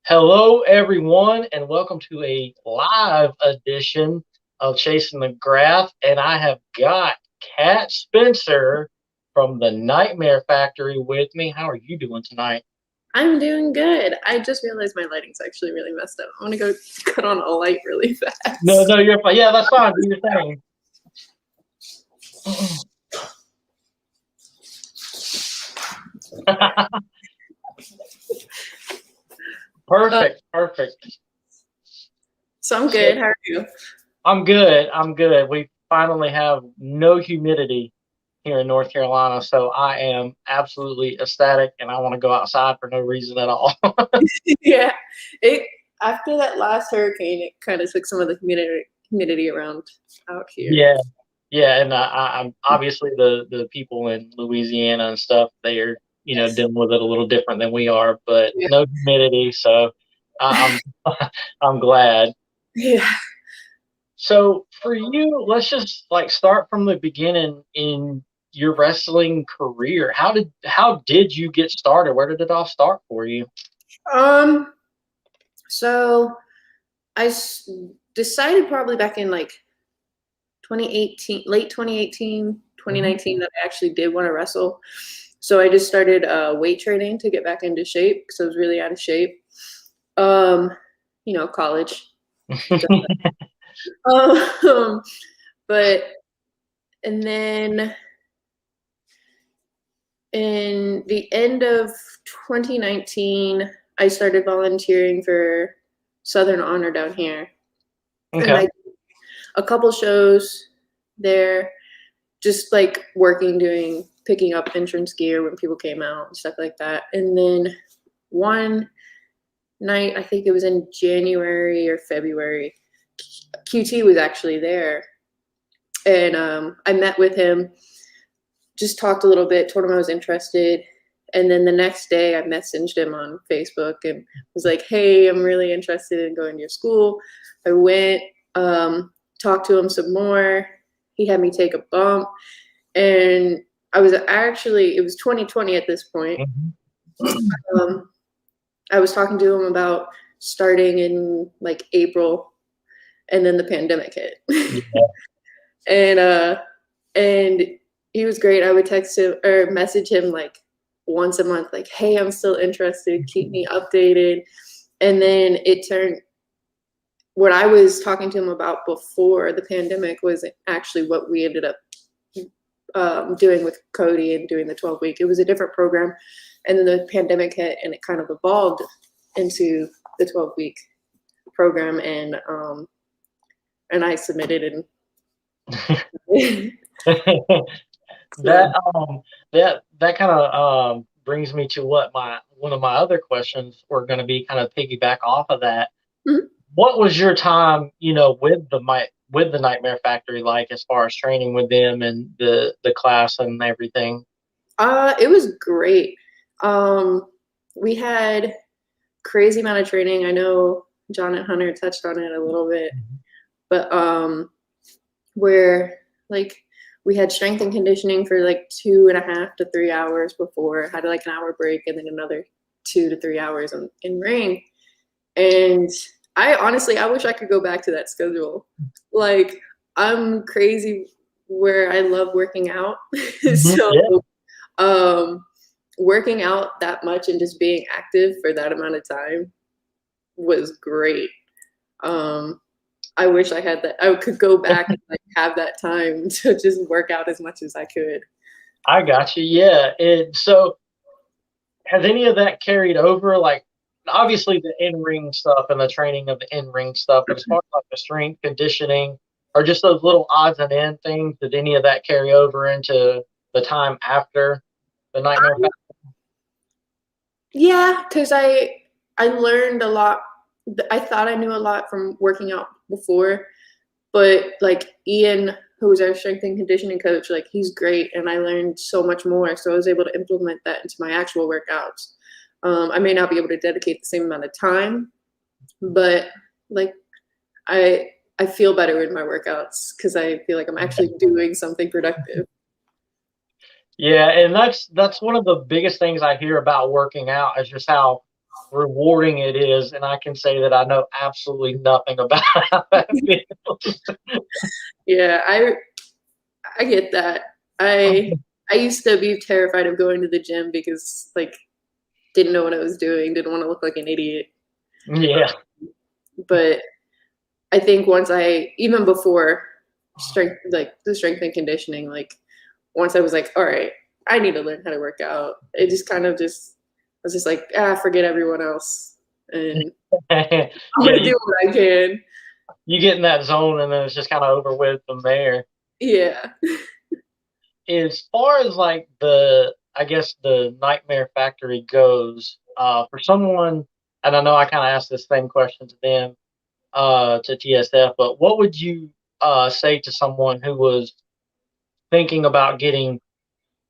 Hello, everyone, and welcome to a live edition of Chasing the Graph. And I have got Kat Spencer from the Nightmare Factory with me. How are you doing tonight? I'm doing good. I just realized my lighting's actually really messed up. I want to go cut on a light really No, fast. no, you're fine. Yeah, that's fine. Do your thing. Uh, Perfect, perfect. so I'm So good. How are you? I'm good. I'm good. We finally have no humidity here in North Carolina, so I am absolutely ecstatic, and I want to go outside for no reason at all. Yeah. It after that last hurricane, it kind of took some of the humidity around out here. Yeah, yeah, and I'm obviously the people in Louisiana and stuff. They are Yes. dealing with it a little different than we are, but Yeah. no humidity, so I'm I'm glad. Yeah. So for you, let's just like start from the beginning in your wrestling career. How did you get started? Where did it all start for you? Um. So I decided probably back in like 2018, late 2018, Mhm. 2019, that I actually did want to wrestle. So I just started weight training to get back into shape because I was really out of shape. Um, college. Um, but and then in the end of 2019, I started volunteering for Southern Honor down here, and Okay. I did a couple shows there, just like working, doing picking up entrance gear when people came out and stuff like that. And then one night, I think it was in January or February, QT was actually there, and I met with him, just talked a little bit, told him I was interested. And then the next day, I messaged him on Facebook and was like, "Hey, I'm really interested in going to your school." I went, talked to him some more. He had me take a bump, and it was 2020 at this point. Mhm. Um, I was talking to him about starting in like April, and then the pandemic hit. Yeah. and and he was great. I would text him or message him like once a month, like, "Hey, I'm still interested. Keep me updated." And then it turned what I was talking to him about before the pandemic was actually what we ended up doing with Cody and doing the 12-week. It was a different program, and then the pandemic hit, and it kind of evolved into the 12-week program, and I submitted and That so. that kind of brings me to what my one of my other questions were going to be, kind of piggyback off of that. Mhm. What was your time, with the Nightmare Factory like, as far as training with them and the class and everything? It was great. Um, we had crazy amount of training. I know John and Hunter touched on it a little bit, but where like we had strength and conditioning for like 2.5 to 3 hours before, had like an hour break, and then another 2 to 3 hours in ring. And I wish I could go back to that schedule. Like, I'm crazy where I love working out. Mhm. So Yeah, um working out that much and just being active for that amount of time was great. um I wish I could go back and like have that time to just work out as much as I could. I got you. Yeah. So has any of that carried over? Like, obviously the in ring stuff and the training of the in ring stuff, but as far as like the strength conditioning or just those little odds and end things, did any of that carry over into the time after the Nightmare Factory? Yeah, because I learned a lot. I thought I knew a lot from working out before, but like Ian, who was our strength and conditioning coach, like he's great, and I learned so much more. So I was able to implement that into my actual workouts. I may not be able to dedicate the same amount of time, but like I I feel better in my workouts because I feel like I'm actually doing something productive. Yeah, and that's one of the biggest things I hear about working out is just how rewarding it is, and I can say that I know absolutely nothing about how that feels. Yeah, I get that. I used to be terrified of going to the gym because like didn't know what I was doing, didn't want to look like an idiot. Yeah. But I think once I even before strength like the strength and conditioning, like once I was like, all right, I need to learn how to work out. It just kind of just I was just like, forget everyone else. And Yeah, I'm gonna do what I can. you get in that zone and then it's just kind of over with from there. Yeah. As far as like I guess the Nightmare Factory goes, for someone, and I know I kind of asked this same question to them, to TSF, but what would you say to someone who was thinking about getting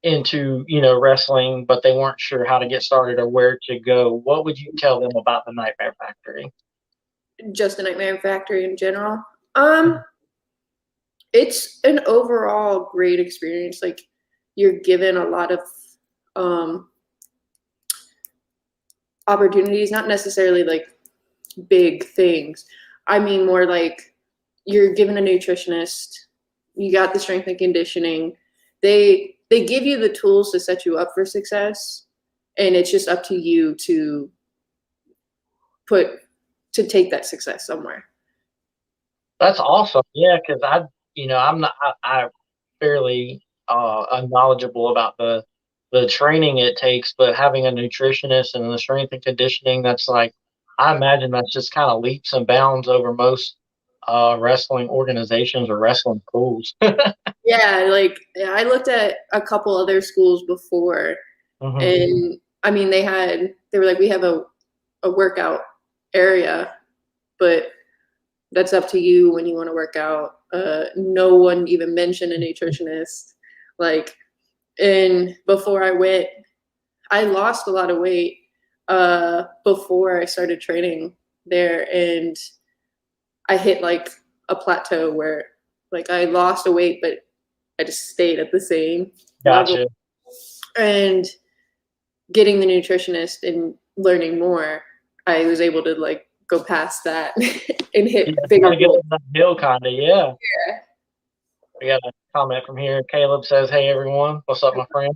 into, wrestling, but they weren't sure how to get started or where to go? What would you tell them about the Nightmare Factory? Just the Nightmare Factory in general. It's an overall great experience. Like you're given a lot of um opportunities, not necessarily like big things. I mean more like you're given a nutritionist, you got the strength and conditioning. They give you the tools to set you up for success, and it's just up to you to put to take that success somewhere. That's awesome. Yeah, because I'm not, I fairly unknowledgeable about the training it takes, but having a nutritionist and the strength and conditioning, that's like, I imagine that's just kind of leaps and bounds over most wrestling organizations or wrestling schools. Yeah, like I looked at a couple other schools before, Hmm. and I mean they were like, we have a workout area, but that's up to you when you want to work out. No one even mentioned a nutritionist. Like, and before I went, I lost a lot of weight before I started training there, and I hit like a plateau where like I lost a weight, but I just stayed at the same level. Gotcha. And getting the nutritionist and learning more, I was able to like go past that and hit Yeah, bigger kind of get goals. on that hill, kind of. Yeah. We got a comment from here. Caleb says, "Hey everyone, what's up, my friend?"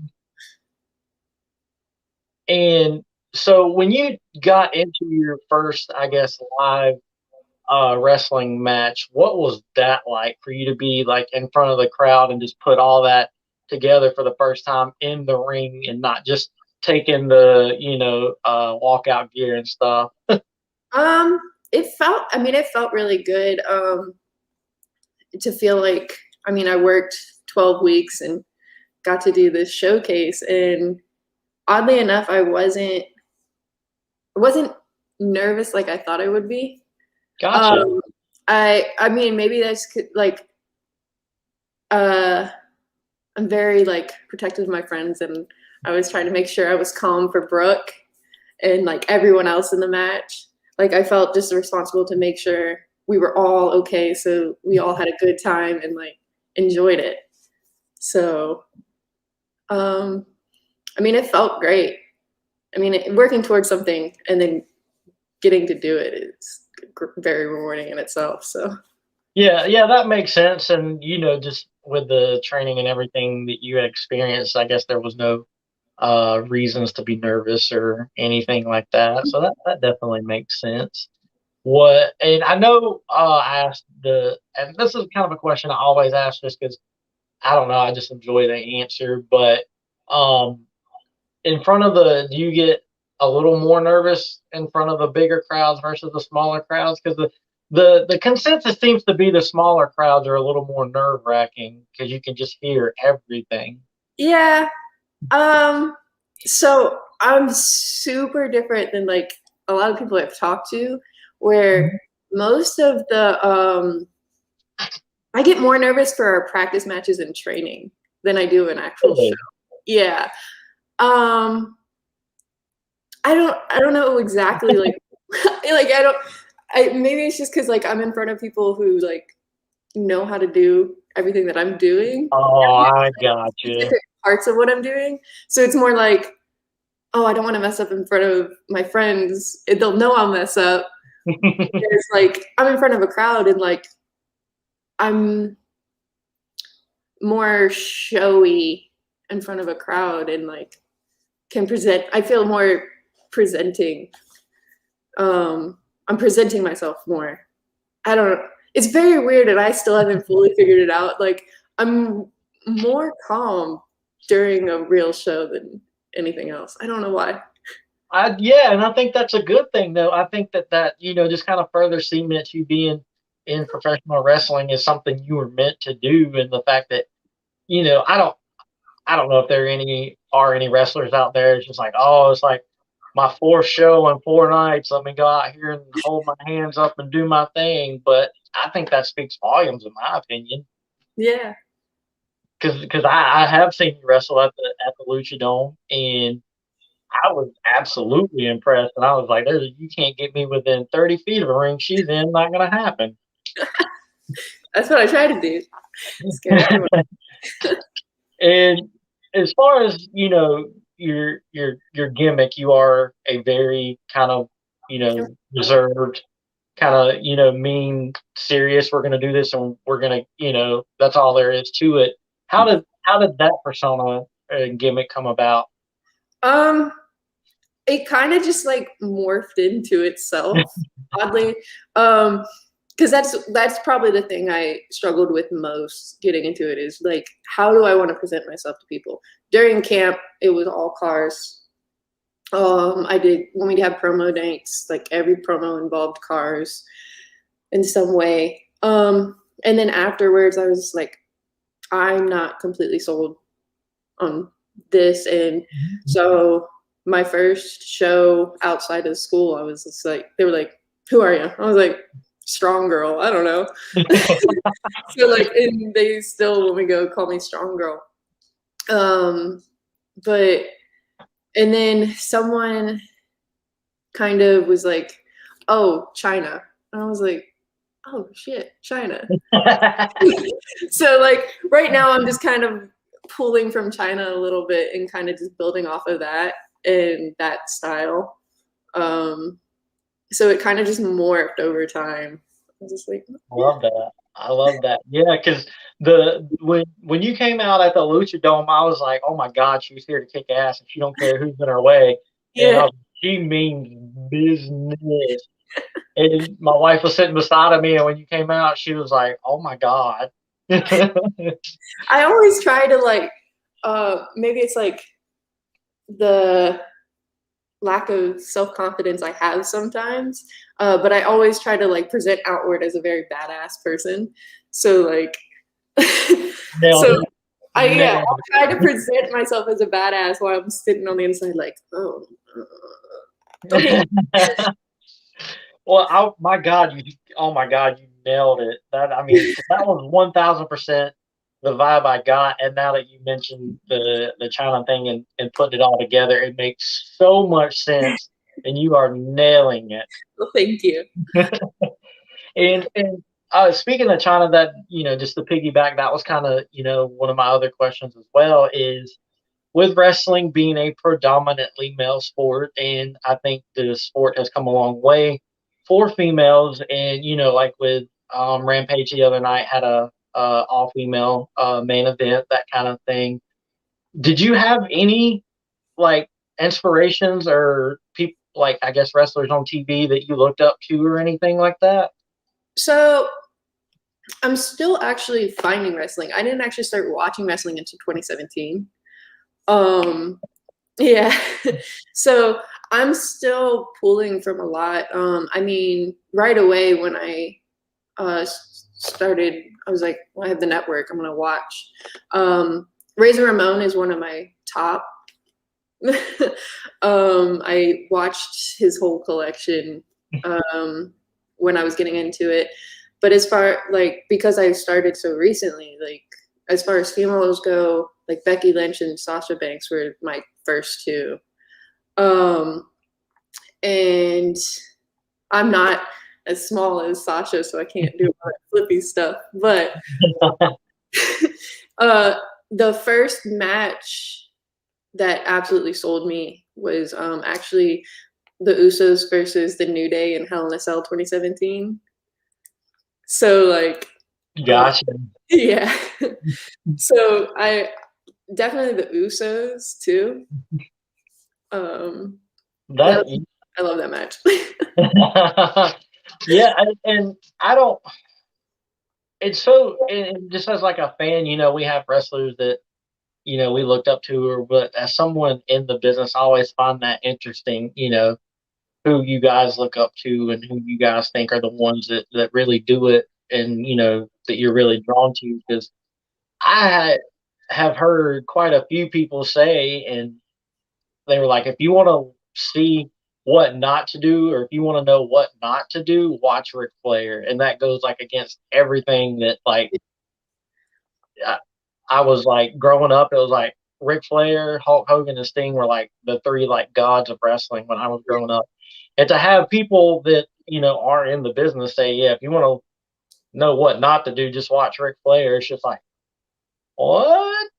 And so when you got into your first, I guess, live wrestling match, what was that like for you to be like in front of the crowd and just put all that together for the first time in the ring and not just taking the, walkout gear and stuff? Um, it felt really good. To feel like, I mean, I worked 12 weeks and got to do this showcase, and oddly enough, I wasn't nervous like I thought I would be. Gotcha. Um, I mean, maybe that's like, uh, I'm very like protective of my friends, and I was trying to make sure I was calm for Brooke and like everyone else in the match. Like I felt just responsible to make sure we were all okay, so we all had a good time and like enjoyed it. So, um, I mean, it felt great. I mean, working towards something and then getting to do it is very rewarding in itself. So, Yeah, yeah, that makes sense. And just with the training and everything that you had experienced, I guess there was no reasons to be nervous or anything like that. So that definitely makes sense. What, and I know I asked and this is kind of a question I always ask just because I don't know, I just enjoy the answer. But um, in front of do you get a little more nervous in front of the bigger crowds versus the smaller crowds? Because the consensus seems to be the smaller crowds are a little more nerve wracking because you can just hear everything. yeah. Um, so I'm super different than like a lot of people I've talked to, where most of the I get more nervous for our practice matches and training than I do an actual show. Really? Yeah. Um, I don't know exactly like like maybe it's just because like I'm in front of people who like know how to do everything that I'm doing, Oh, I got you. specific parts of what I'm doing. So it's more like oh, I don't want to mess up in front of my friends. They'll know I'll mess up. It's like I'm in front of a crowd and like I'm more showy in front of a crowd and like can present. I feel more presenting. I'm presenting myself more. I don't. It's very weird, and I still haven't fully figured it out. Like I'm more calm during a real show than anything else. I don't know why. Yeah, and I think that's a good thing, though. I think that just kind of further cements you being in professional wrestling is something you were meant to do, and the fact that I don't know if there are any wrestlers out there. It's just like, oh, it's like my fourth show in 4 nights. Let me go out here and hold my hands up and do my thing. But I think that speaks volumes, in my opinion. Yeah. Because I have seen you wrestle at the Lucha Dome, and I was absolutely impressed. And I was like, you can't get me within 30 feet of a ring she's in. Not gonna happen. That's what I try to do. Scare everyone. And as far as your gimmick, you are a very kind of reserved, kind of mean, serious. We're gonna do this, and we're gonna that's all there is to it. How did that persona gimmick come about? It kind of just like morphed into itself, oddly. Because that's probably the thing I struggled with most getting into it is like, how do I want to present myself to people? During camp, it was all cars. I did when we'd have promo nights, like every promo involved cars in some way. And then afterwards, I was like, I'm not completely sold on this, and so my first show outside of school, I was just like, they were like, "Who are you?" I was like, "Strong girl." I don't know. So like, and they still, when we go, call me Strong Girl. But and then someone kind of was like, "Oh, China," and I was like, "Oh shit, China." So like right now, I'm just kind of pulling from China a little bit and kind of just building off of that and that style. So it kind of just morphed over time. I was just like, I love that. I love that. Yeah, because when you came out at the Lucha Dome, I was like, oh my God, she's here to kick ass, and she don't care who's in her way. And yeah, she means business. And my wife was sitting beside of me, and when you came out, she was like, oh my God. I always try to like, maybe it's like the lack of self-confidence I have sometimes, but I always try to like present outward as a very badass person. So like, so I'll try to present myself as a badass while I'm sitting on the inside like, oh, okay. Well, my God, oh my God, you nailed it. I mean, that was 1,000% the vibe I got. And now that you mentioned the China thing and putting it all together, it makes so much sense. And you are nailing it. Well, thank you. And speaking of China, that just to piggyback, that was kind of one of my other questions as well. Is with wrestling being a predominantly male sport, and I think the sport has come a long way for females. And like with Rampage the other night had a all female main event, that kind of thing. Did you have any like inspirations or people like I guess wrestlers on TV that you looked up to or anything like that? So I'm still actually finding wrestling. I didn't actually start watching wrestling until 2017. Yeah. So I'm still pulling from a lot. I mean, right away when I started, I was like, well, I have the network, I'm gonna watch. Razor Ramon is one of my top. I watched his whole collection when I was getting into it. But as far like because I started so recently, like as far as females go, like Becky Lynch and Sasha Banks were my first two. And I'm not as small as Sasha, so I can't do all that flippy stuff. But the first match that absolutely sold me was actually the Usos versus the New Day in Hell in a Cell 2017. So like, Gotcha. yeah. So I definitely the Usos too. That That I love that match. yeah, and I don't. It's so and just as like a fan, we have wrestlers that we looked up to, or but as someone in the business, I always find that interesting. Who you guys look up to and who you guys think are the ones that really do it, and that you're really drawn to. Because I have heard quite a few people say, and they were like, if you want to see what not to do, or if you want to know what not to do, watch Ric Flair, and that goes like against everything that like I, I was like growing up. It was like Ric Flair, Hulk Hogan, and Sting were like the three like gods of wrestling when I was growing up, and to have people that are in the business say, yeah, if you want to know what not to do, just watch Ric Flair. It's just like what?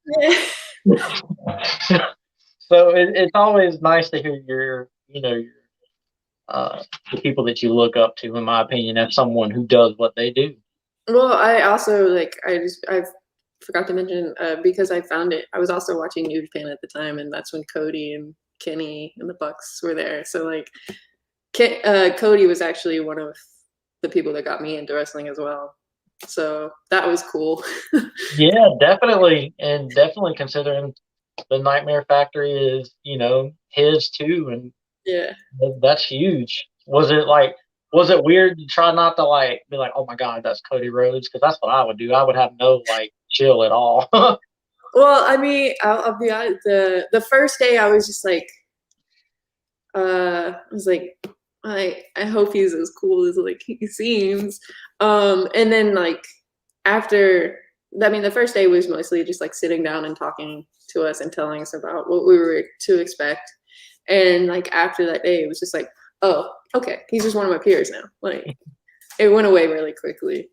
So it's always nice to hear the people that you look up to, in my opinion, as someone who does what they do. Well, I also like I forgot to mention because I found it. I was also watching New Japan at the time, and that's when Cody and Kenny and the Bucks were there. So like, Cody was actually one of the people that got me into wrestling as well. So that was cool. Yeah, definitely, and definitely considering the Nightmare Factory is his too, and Yeah. that's huge. Was it weird to try not to like be like, oh my god, that's Cody Rhodes? Because that's what I would do. I would have no like chill at all. Well, I mean, I'll be honest. The first day, I was just like, I was like, I hope he's as cool as like he seems. And then like after, I mean, the first day was mostly just like sitting down and talking to us and telling us about what we were to expect. And like after that day, it was just like, oh, okay, he's just one of my peers now. Like it went away really quickly.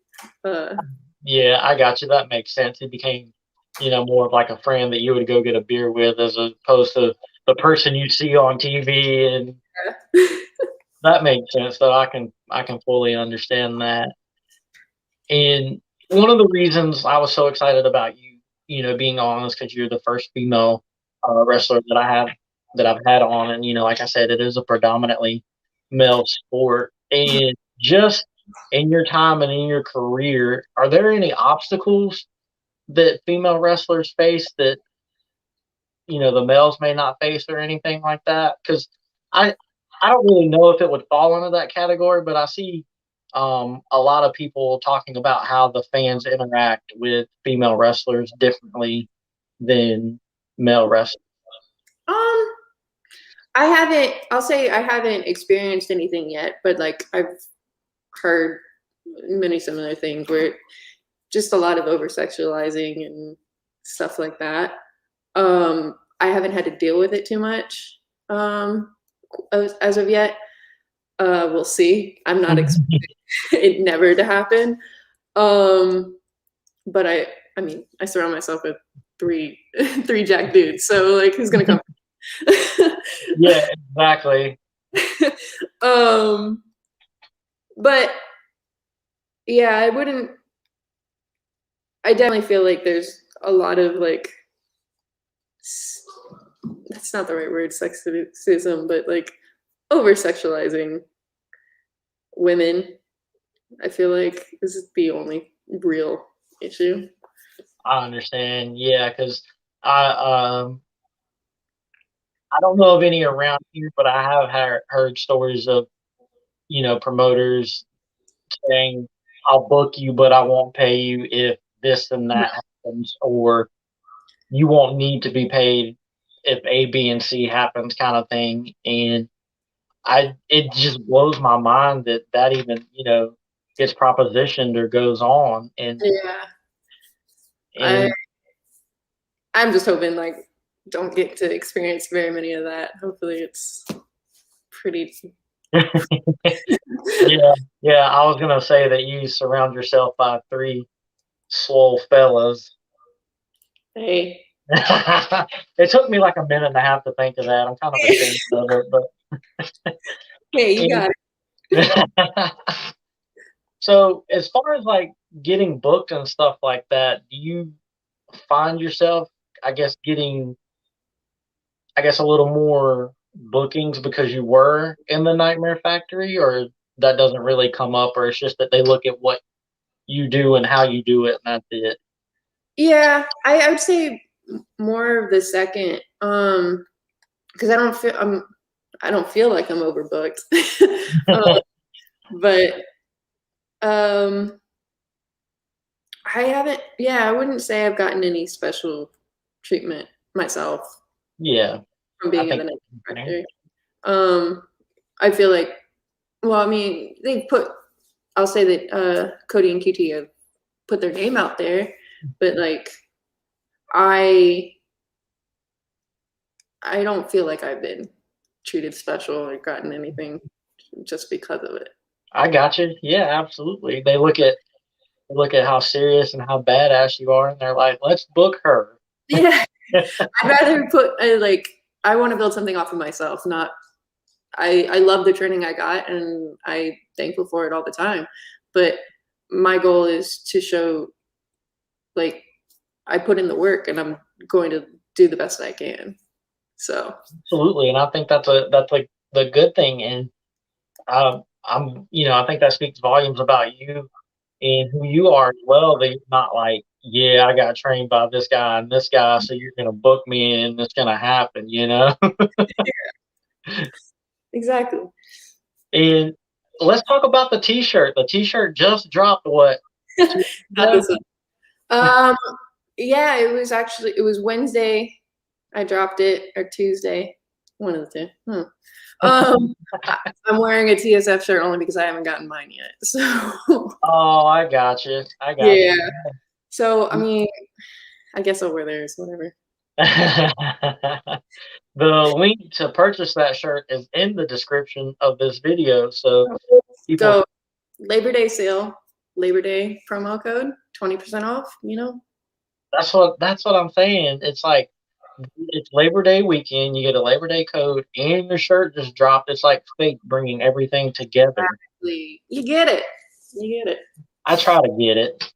Yeah, I got you. That makes sense. It became, more of like a friend that you would go get a beer with, as opposed to the person you see on TV, and that makes sense. So I can fully understand that. And one of the reasons I was so excited about you, being on is because you're the first female wrestler that I've had on, and like I said, it is a predominantly male sport. And just in your time and in your career, are there any obstacles that female wrestlers face that the males may not face, or anything like that? Because I I don't really know if it would fall into that category, but I see a lot of people talking about how the fans interact with female wrestlers differently than male wrestlers. um, I haven't. I'll say I haven't experienced anything yet, but like I've heard many similar things where just a lot of over sexualizing and stuff like that. I haven't had to deal with it too much as of yet. We'll see. I'm not expecting it never to happen. But I mean, I surround myself with three three jack dudes, so like, who's gonna come? Yeah, exactly. um, but yeah, I wouldn't. I definitely feel like there's a lot of like that's not the right word, sexism, but like over sexualizing women. I feel like this is the only real issue. I understand. Yeah, because I I don't know of any around here, but I have heard stories of promoters saying, "I'll book you, but I won't pay you if this and that happens," or "You won't need to be paid if A, B, and C happens," kind of thing. And it just blows my mind that even gets propositioned or goes on. And Yeah, I and I'm just hoping like don't get to experience very many of that. Hopefully, it's pretty. yeah, yeah, I was gonna say that you surround yourself by three swole fellas. Hey. It took me like a minute and a half to think of that. I'm kind of ashamed of it, Hey, you got but so as far as like getting booked and stuff like that, do you find yourself, I guess, getting, I guess, a little more bookings because you were in the Nightmare Factory, or that doesn't really come up, or it's just that they look at what you do and how you do it, and that's it? Yeah, I would say more of the second. Because I don't feel like I'm overbooked. uh, but um, I haven't. Yeah, I wouldn't say I've gotten any special treatment myself Yeah, from I being at think the Night that's fair. Factory. I feel like, well, I mean, they put. I'll say that Cody and QT have put their name out there, but like I I don't feel like I've been treated special or gotten anything just because of it. I got you. Yeah, absolutely. They look at how serious and how badass you are, and they're like, "Let's book her." Yeah, I'd rather put like I want to build something off of myself, not I love the training I got and I'm thankful for it all the time. But my goal is to show like I put in the work and I'm going to do the best I can. So Absolutely, and I think that's like the good thing, and I think that speaks volumes about you and who you are as well. That you're not like, yeah, I got trained by this guy and this guy, so you're gonna book me and it's gonna happen. exactly. And let's talk about the T-shirt. The T-shirt just dropped what 2 weeks Not ago? this one. Um, yeah, it was Wednesday. I dropped it or Tuesday, one of the two. Um, I'm wearing a TSF shirt only because I haven't gotten mine yet. So Oh, I got you. I got yeah. So I mean, I guess I'll wear theirs, whatever. you. The link to purchase that shirt is in the description of this video. So people, Go Labor Day sale, Labor Day promo code, 20% off. You know. that's what I'm saying. It's like it's Labor Day weekend. You get a Labor Day code, and your shirt just dropped. It's like fate bringing everything together. Exactly. You get it. You get it. I try to get it.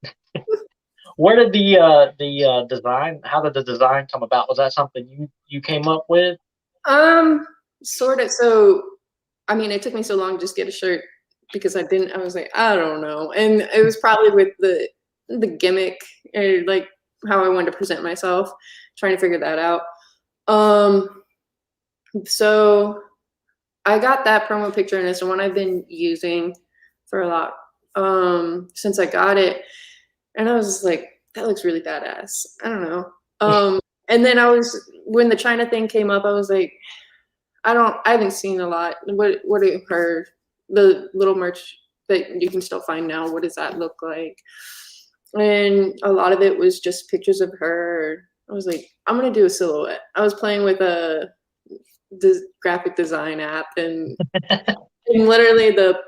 Where did the design? How did the design come about? Was that something you came up with? Um, Sort of. So, I mean, it took me so long to just get a shirt because I was like, I don't know. And it was probably with the gimmick or like how I wanted to present myself, trying to figure that out. Um, so I got that promo picture and it's the one I've been using for a lot since I got it. And I was just like, that looks really badass. I don't know. And then when the China thing came up, I was like, I haven't seen a lot. What have you heard? The little merch that you can still find now, what does that look like? And a lot of it was just pictures of her. I was like, I'm gonna do a silhouette. I was playing with the graphic design app and literally the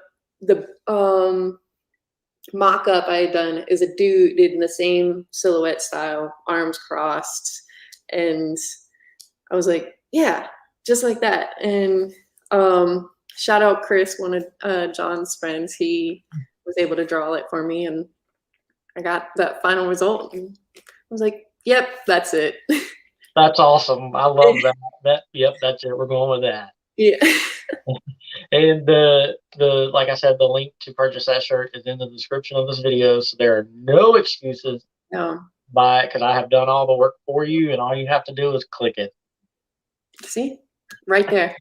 mock-up I had done is a dude in the same silhouette style, arms crossed, and I was like, yeah, just like that. And shout out Chris, one of John's friends. He was able to draw it for me, and I got that final result. And I was like, yep, that's it. That's awesome. I love that. Yep, that's it. We're going with that. Yeah. And the like I said, the link to purchase that shirt is in the description of this video. So there are no excuses. No. Buy it because I have done all the work for you, and all you have to do is click it. See, right there.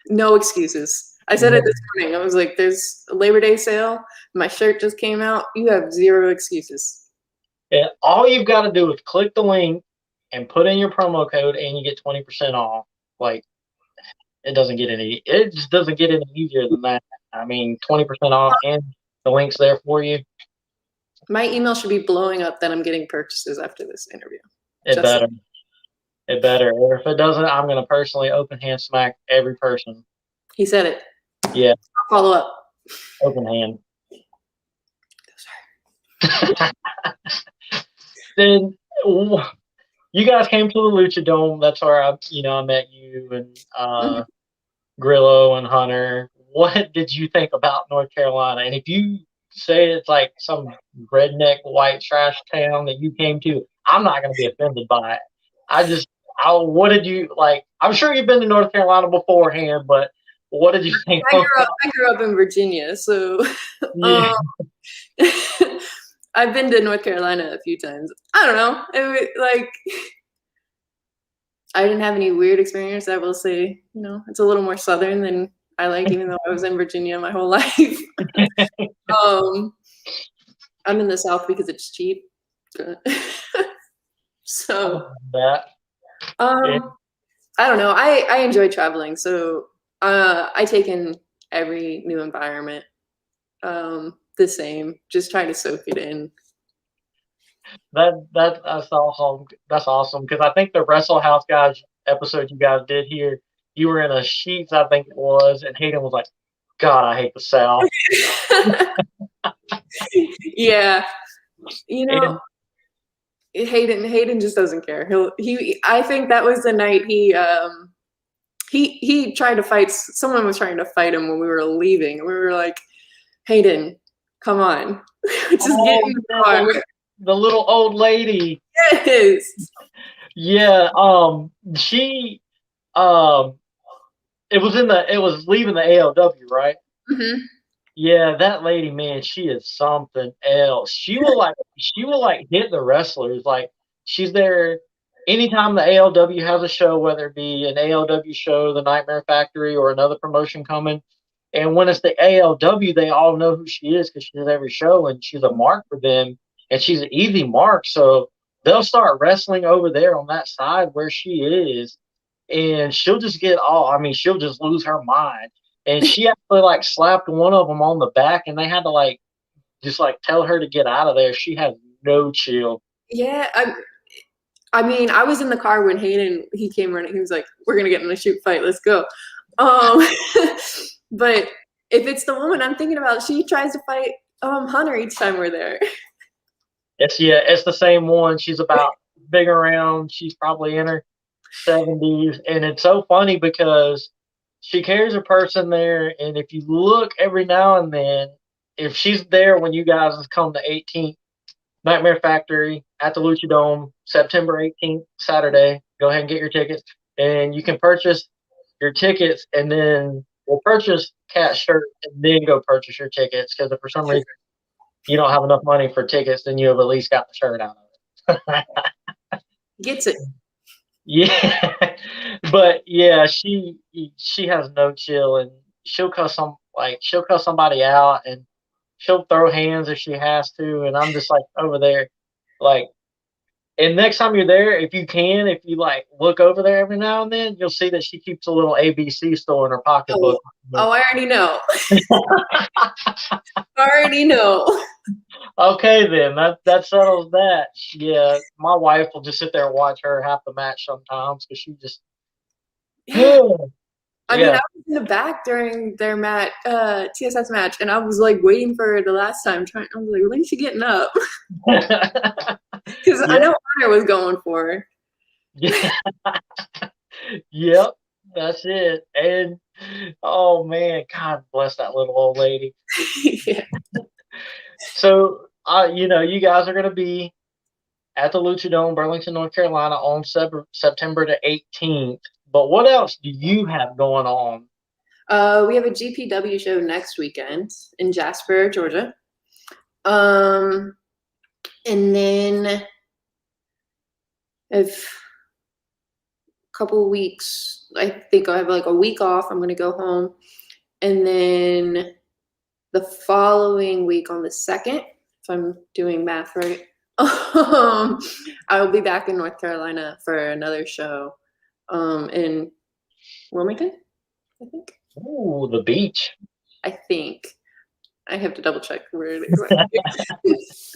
No excuses. I said it this morning. I was like, there's a Labor Day sale. My shirt just came out. You have zero excuses. And all you've got to do is click the link and put in your promo code, and you get 20% off. Like it just doesn't get any easier than that. I mean, 20% off, and the link's there for you. My email should be blowing up that I'm getting purchases after this interview. It better. It better. If it doesn't, I'm going to personally open hand smack every person. He said it. Yeah. I'll follow up. Open hand. Then you guys came to the Lucha Dome. That's where I met you and Mhm. Grillo and Hunter. What did you think about North Carolina? And if you say it's like some redneck white trash town that you came to, I'm not going to be offended by it. I just, what did you like? I'm sure you've been to North Carolina beforehand, but what did you think about? I grew up in Virginia, so Yeah, um, I've been to North Carolina a few times. I don't know. Like I didn't have any weird experience. I will say, it's a little more southern than I like, even though I was in Virginia my whole life. um, I'm in the South because it's cheap. So, that. And um, I don't know. I enjoy traveling, so I take in every new environment the same. Just try to soak it in. that's awesome. That's awesome because I think the Wrestle House guys episode you guys did here, you were in a Sheets, I think it was, and Hayden was like, "God, I hate the South." Yeah, you know, And Hayden just doesn't care. I think that was the night he tried to fight. Someone was trying to fight him when we were leaving. We were like, Hayden, come on, just get oh in the yeah, car. the little old lady. Yes. Yeah, she um it was leaving the ALW, right? Hmm. Yeah, that lady, man, she is something else. She will like hit the wrestlers. Like she's there anytime the ALW has a show, whether it be an ALW show, the Nightmare Factory, or another promotion coming. And when it's the ALW, they all know who she is because she's at every show and she's a mark for them and she's an easy mark. So they'll start wrestling over there on that side where she is, and she'll just get all. I mean, she'll just lose her mind, and she actually like slapped one of them on the back, and they had to like just like tell her to get out of there. She has no chill. Yeah. I mean, I was in the car when he came running. He was like, "We're gonna get in a shoot fight. Let's go." Um, but if it's the woman I'm thinking about, she tries to fight Hunter each time we're there. It's the same one. She's about big around. She's probably in her 70s, and it's so funny because she carries a person there, and if you look every now and then, if she's there when you guys come to 18th Nightmare Factory at the Lucha Dome, September 18th, Saturday. Go ahead and get your tickets. And you can purchase your tickets and then we'll purchase Cat's shirt and then go purchase your tickets because if for some reason you don't have enough money for tickets, then you have at least got the shirt out of it. Gets it. Yeah. But yeah, she has no chill and she'll cuss somebody out and she'll throw hands if she has to and I'm just like over there like. And next time you're there, if you can, if you like look over there every now and then, you'll see that she keeps a little ABC store in her Oh, pocketbook. oh, I already know. I already know. Okay, then that settles that. Yeah, my wife will just sit there and watch her half the match sometimes because she just Yeah. I mean, yeah. I was in the back during their TSS match, and I was like waiting for her the last time. I was like, when is she getting up? Because I Yeah, know Hunter was going for her. yeah, yep, that's it. And oh man, God bless that little old lady. Yeah. So, you guys are gonna be at the Lucha Dome, Burlington, North Carolina, on September the 18th. But what else do you have going on? We have a GPW show next weekend in Jasper, Georgia. Um, and then if a couple weeks, I think I have like a week off. I'm gonna go home, and then the following week on the 2nd, if I'm doing math right, I will be back in North Carolina for another show in Wilmington, I think. Ooh, the beach. I think. I have to double check where it is.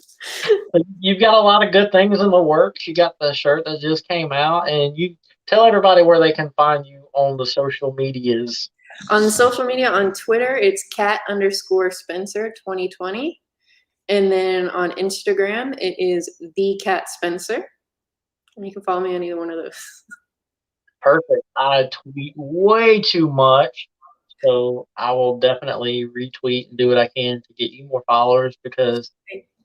You've got a lot of good things in the works. You got the shirt that just came out, and you tell everybody where they can find you on the social medias. On social media, on Twitter, it's cat_Spencer 2020. And then on Instagram, it is the Cat Spencer. And you can follow me on either one of those. Perfect. I tweet way too much, so I will definitely retweet and do what I can to get you more followers because,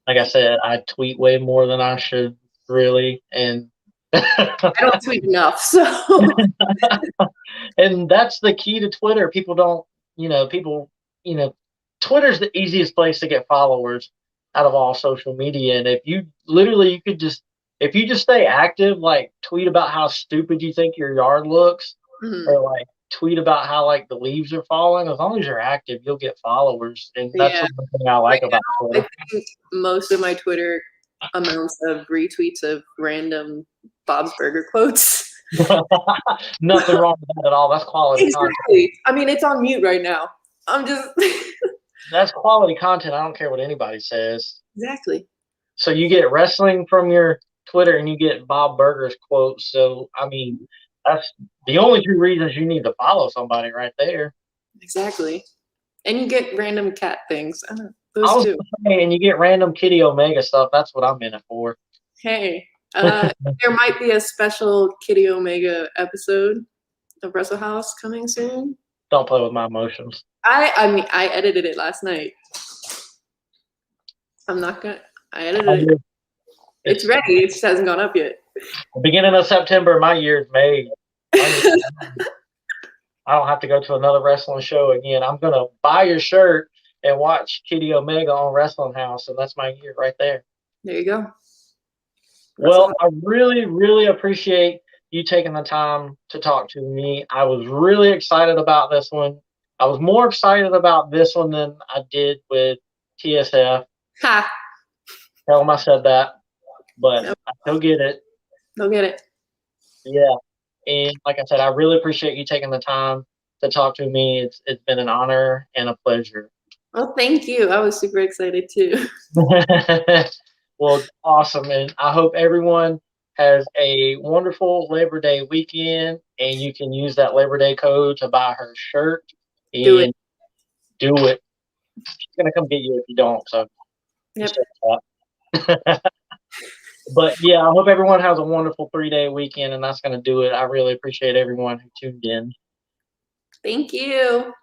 like I said, I tweet way more than I should really, and I don't tweet enough, so and that's the key to Twitter. People don't, people, Twitter's the easiest place to get followers out of all social media. And if you literally, you could just, if you just stay active, like tweet about how stupid you think your yard looks, or like tweet about how like the leaves are falling. As long as you're active, you'll get followers, and that's yeah. the thing I like Right about now, I Twitter. think most of my Twitter amounts of retweets of random Bob's Burger quotes. Nothing wrong with that at all. That's quality content. Exactly. I mean, it's on mute right now. I'm just That's quality content. I don't care what anybody says. exactly. So you get wrestling from your Twitter and you get Bob Burger's quotes. So I mean, that's the only two reasons you need to follow somebody right there. Exactly. And you get random cat things. I don't know, I those was two. saying, and you get random Kitty Omega stuff. That's what I'm in it for. Hey, there might be a special Kitty Omega episode of Wrestle House coming soon. Don't play with my emotions. I mean, I edited it last night. I'm not gonna. I edited it. It's ready. It just hasn't gone up yet. Beginning of September, my year's made. I don't have to go to another wrestling show again. I'm gonna buy your shirt and watch Kitty Omega on Wrestling House, and that's my year right there. There you go. Well, I really, really appreciate you taking the time to talk to me. I was really excited about this one. I was more excited about this one than I did with TSF. Ha! Tell them I said that, but Nope. I still get it. They'll get it. Yeah. And like I said, I really appreciate you taking the time to talk to me. It's been an honor and a pleasure. Well, thank you. I was super excited too. Well, awesome. And I hope everyone has a wonderful Labor Day weekend and you can use that Labor Day code to buy her shirt and Do it. do it. She's going to come get you if you don't. So, Yep. But yeah, I hope everyone has a wonderful 3-day weekend, and that's going to do it. I really appreciate everyone who tuned in. Thank you.